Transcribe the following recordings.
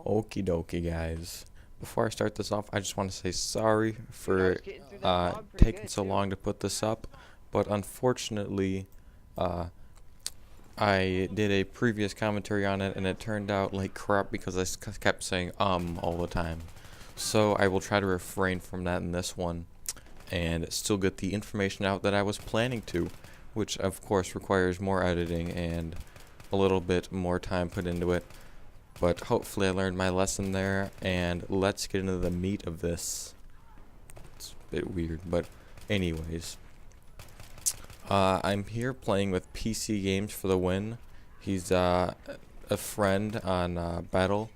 Okie dokie, guys. Before I start this off, I just want to say sorry for taking so long to put this up, but unfortunately, uh, I did a previous commentary on it, and it turned out like crap because I kept saying all the time. So I will try to refrain from that in this one, and still get the information out that I was planning to, which of course requires more editing and a little bit more time put into it. But hopefully I learned my lesson there, and let's get into the meat of this. It's a bit weird, but anyways. I'm here playing with PC Games for the win. He's a friend on Battlelog,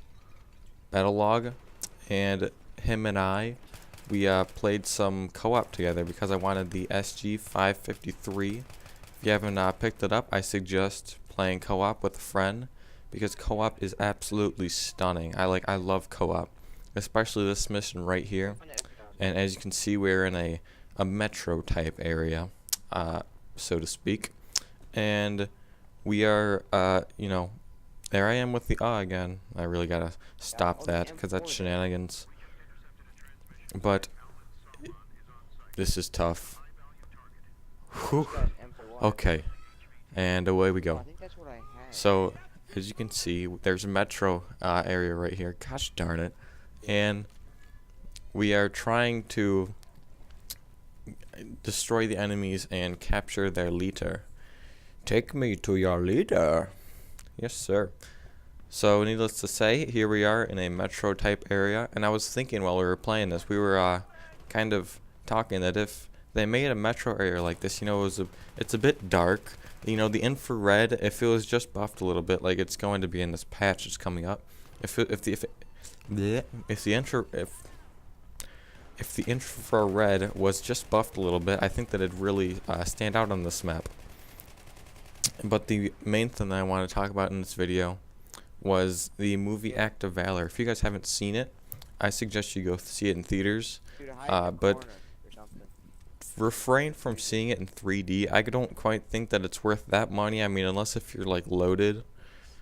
and him and we played some co-op together because I wanted the SG553. If you haven't picked it up, I suggest playing co-op with a friend, because co-op is absolutely stunning. I love co-op, especially this mission right here. And as you can see, we're in a metro type area, so to speak. And we are, there I am with the again. I really gotta stop that because that's shenanigans. But this is tough. Whew. Okay, and away we go. So as you can see, there's a metro area right here. Gosh darn it. And we are trying to destroy the enemies and capture their leader. Take me to your leader. Yes, sir. So needless to say, here we are in a metro type area. And I was thinking while we were playing this, we were kind of talking that if they made a metro area like this, it's a bit dark. The infrared, if it was just buffed a little bit, like it's going to be in this patch that's coming up. If the infrared was just buffed a little bit, I think that it'd really stand out on this map. But the main thing that I want to talk about in this video was the movie Act of Valor. If you guys haven't seen it, I suggest you go see it in theaters. But refrain from seeing it in 3D. I don't quite think that it's worth that money. I mean, unless if you're like loaded,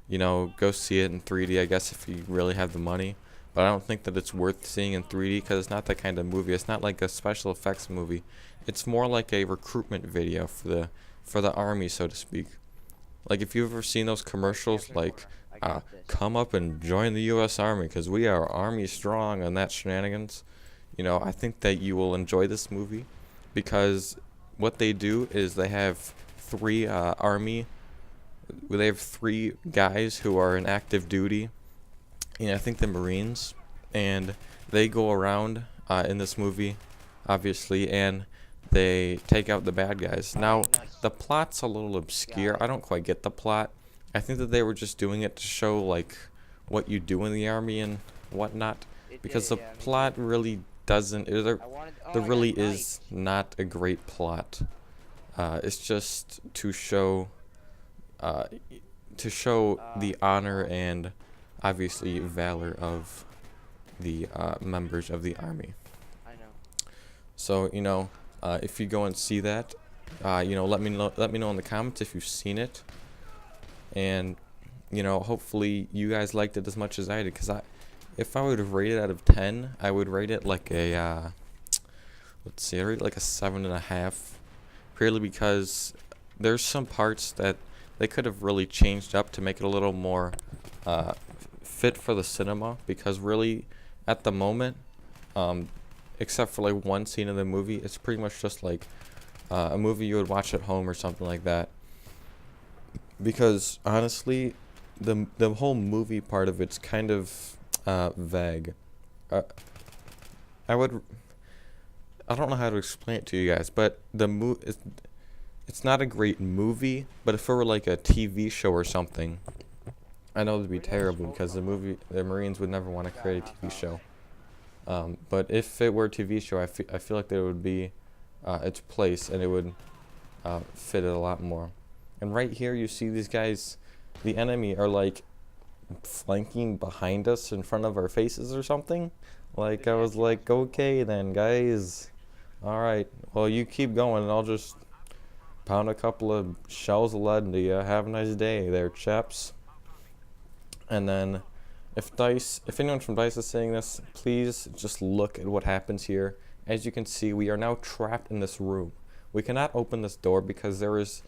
go see it in 3D, I guess, if you really have the money. But I don't think that it's worth seeing in 3D because it's not that kind of movie. It's not like a special effects movie. It's more like a recruitment video for the army, so to speak. Like if you've ever seen those commercials, like come up and join the U.S. Army because we are Army strong and that shenanigans. I think that you will enjoy this movie, because what they do is they have three guys who are in active duty. I think the Marines, and they go around in this movie, obviously, and they take out the bad guys. Now, the plot's a little obscure. I don't quite get the plot. I think that they were just doing it to show, like, what you do in the army and whatnot, because the plot really doesn't, there really is not a great plot. It's just to show the honor and obviously valor of the members of the army. So if you go and see that, let me know in the comments if you've seen it, and hopefully you guys liked it as much as I did, because if I would have rated it out of 10, I would rate it like a let's see, I rate it like a 7.5, purely because there's some parts that they could have really changed up to make it a little more fit for the cinema, because really at the moment, except for like one scene in the movie, it's pretty much just like a movie you would watch at home or something like that. Because honestly, the whole movie part of it's kind of vague. I don't know how to explain it to you guys, but it's not a great movie. But if it were like a TV show or something, I know it would be terrible, because the Marines would never want to create a TV show. But if it were a TV show, I feel like there would be its place, and it would fit it a lot more. And right here, you see these guys, the enemy, are like flanking behind us in front of our faces or something. Like, I was like, okay then, guys. Alright, well, you keep going, and I'll just pound a couple of shells of lead into you. Have a nice day there, chaps. And then If anyone from Dice is saying this, please just look at what happens here. As you can see, we are now trapped in this room. We cannot open this door because there is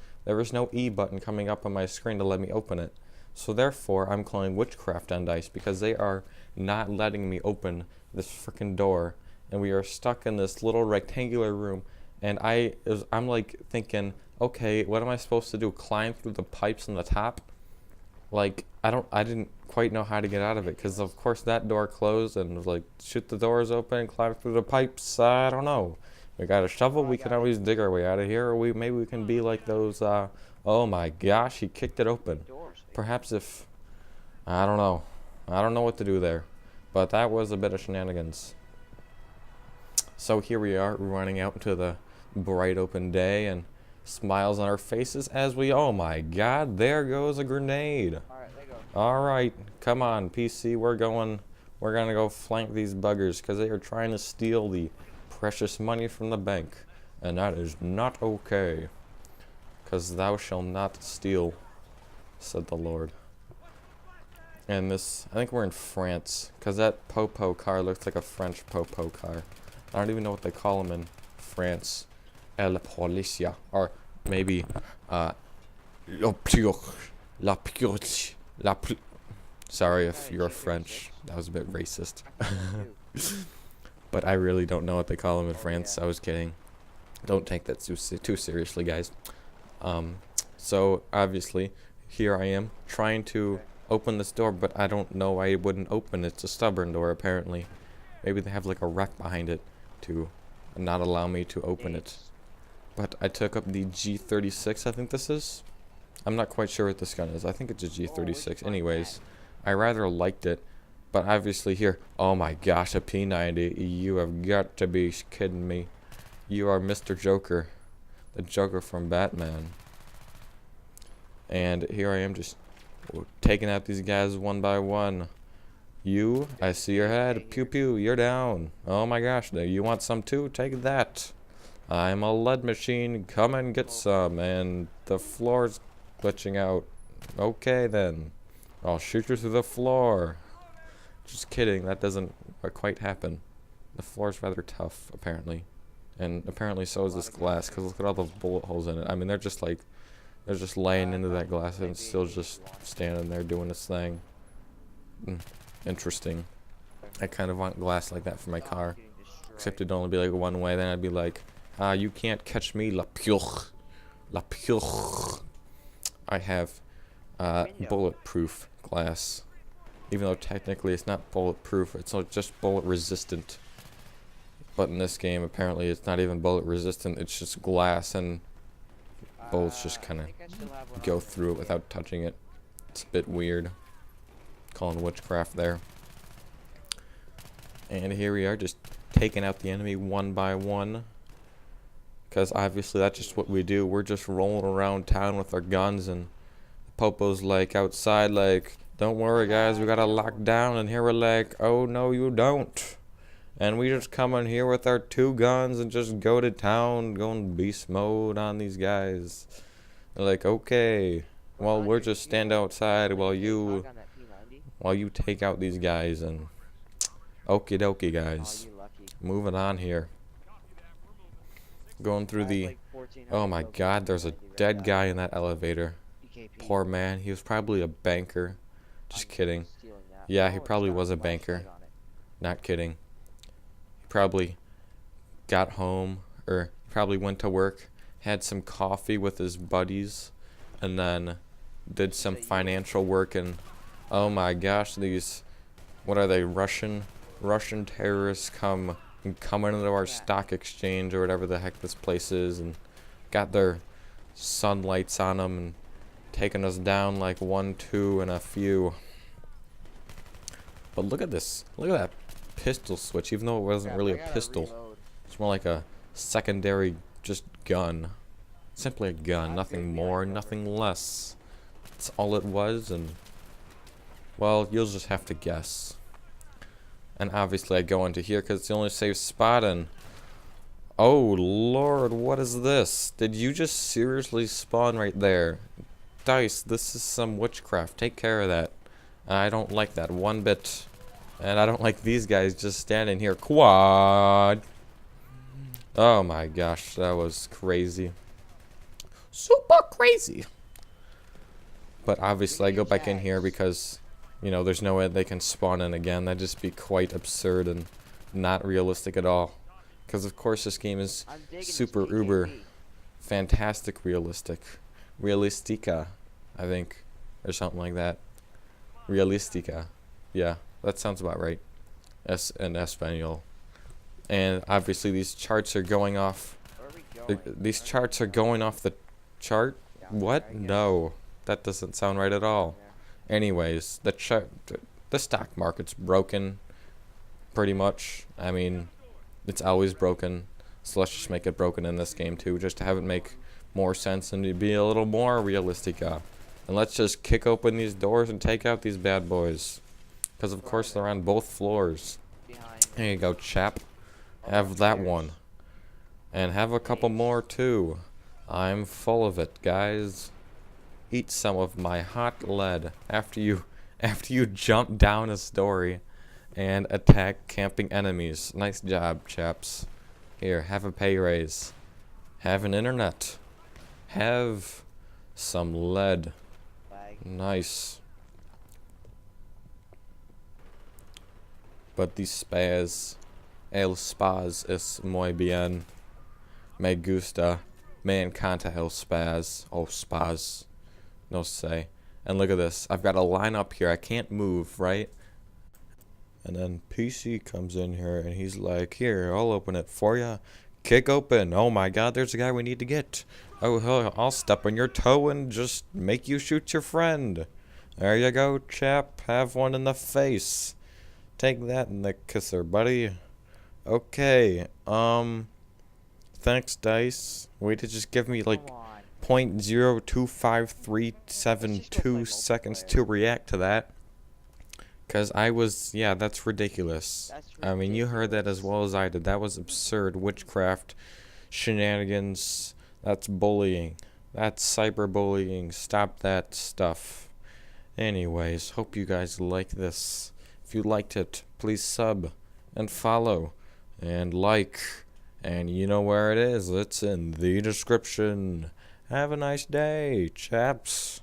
no E button coming up on my screen to let me open it. So therefore, I'm calling witchcraft on Dice because they are not letting me open this freaking door, and we are stuck in this little rectangular room. And I'm like thinking, okay, what am I supposed to do? Climb through the pipes on the top? Like, I didn't quite know how to get out of it because of course that door closed, and was like, shoot the doors open and climb through the pipes. I don't know. We got a shovel. We can always dig our way out of here, or maybe we can be like those. Oh my gosh, he kicked it open. Perhaps if I don't know. I don't know what to do there, but that was a bit of shenanigans. So here we are, running out into the bright open day, and smiles on our faces as we. Oh my God! There goes a grenade. All right, come on, PC. We're gonna go flank these buggers because they are trying to steal the precious money from the bank, and that is not okay. Because thou shalt not steal, said the Lord. And this, I think we're in France, because that Popo car looks like a French Popo car. I don't even know what they call them in France. La Policia, or maybe sorry if you're French. That was a bit racist. But I really don't know what they call them in France. I was kidding. Don't take that too seriously, guys. So obviously, here I am trying to open this door, but I don't know why it wouldn't open. It's a stubborn door, apparently. Maybe they have like a wreck behind it to not allow me to open it. But I took up the G36, I think this is. I'm not quite sure what this gun is. I think it's a G36. Anyways, I rather liked it. But obviously here, oh my gosh, a P90. You have got to be kidding me. You are Mr. Joker. The Joker from Batman. And here I am just taking out these guys one by one. You, I see your head. Pew pew, you're down. Oh my gosh, you want some too? Take that. I'm a lead machine. Come and get some. And the floor's glitching out. Okay then. I'll shoot you through the floor. Just kidding, that doesn't quite happen. The floor's rather tough, apparently. And apparently so is this glass, because look at all those bullet holes in it. I mean, they're just laying into that glass, and it's still just standing there doing its thing. Interesting. I kind of want glass like that for my car. Except it'd only be like one way, then I'd be like, you can't catch me, la pioch. La pioch. I have bulletproof glass. Even though technically it's not bulletproof, it's just bullet resistant. But in this game, apparently it's not even bullet resistant, it's just glass, and bullets just kind of go through it without touching it. It's a bit weird. Calling witchcraft there. And here we are, just taking out the enemy one by one. Because obviously that's just what we do. We're just rolling around town with our guns, and the Popo's like outside like, don't worry guys, we got to lock down, and here we're like, oh no you don't. And we just come in here with our 2 guns and just go to town, going beast mode on these guys. They're like, okay, well we'll just stand outside while you take out these guys, and okie dokie guys. Moving on here. Going through the, oh my god, there's a dead guy in that elevator. Poor man, he was probably a banker. Just kidding. Yeah, he probably was a banker. Not kidding. He probably got home, or probably went to work, had some coffee with his buddies, and then did some financial work, and oh my gosh, these, what are they, Russian terrorists come into our stock exchange or whatever the heck this place is, and got their sunlights on them and taking us down like 1, 2, and a few. But look at this. Look at that pistol switch, even though it wasn't really a pistol. It's more like a secondary just gun. Simply a gun, nothing more, nothing less. That's all it was, and well, you'll just have to guess. And obviously I go into here because it's the only safe spot, and oh lord, what is this? Did you just seriously spawn right there? Dice, this is some witchcraft. Take care of that. I don't like that one bit. And I don't like these guys just standing here. Quad. Oh my gosh, that was crazy. Super crazy. But obviously I go back in here because, you know, there's no way they can spawn in again. That'd just be quite absurd and not realistic at all. Because of course this game is super uber fantastic realistic. Realistica, I think. Or something like that. Realistica. Yeah, that sounds about right. In Espanol. And obviously these charts are going off. These charts are going off the chart? What? No. That doesn't sound right at all. Anyways, the stock market's broken. Pretty much. I mean, it's always broken. So let's just make it broken in this game too, just to have it make more sense and to be a little more realistic. And let's just kick open these doors and take out these bad boys. Because of course they're on both floors. There you go, chap. Have that one. And have a couple more too. I'm full of it, guys. Eat some of my hot lead after you jump down a story and attack camping enemies. Nice job, chaps. Here, have a pay raise. Have an internet. Have some lead. Nice. But these spas, el spas es muy bien. Me gusta. Me encanta el spas. Oh, spas. No say. And look at this. I've got a line up here. I can't move, right? And then PC comes in here and he's like, here, I'll open it for ya. Kick open. Oh my god, there's a guy we need to get. Oh, I'll step on your toe and just make you shoot your friend. There you go, chap. Have one in the face. Take that in the kisser, buddy. Okay, thanks, Dice. Wait to just give me like 0.025372 seconds to react to that. Cause I was, yeah, that's ridiculous. I mean, you heard that as well as I did. That was absurd. Witchcraft, shenanigans. That's bullying. That's cyberbullying. Stop that stuff. Anyways, hope you guys like this. If you liked it, please sub and follow and like. And you know where it is. It's in the description. Have a nice day, chaps.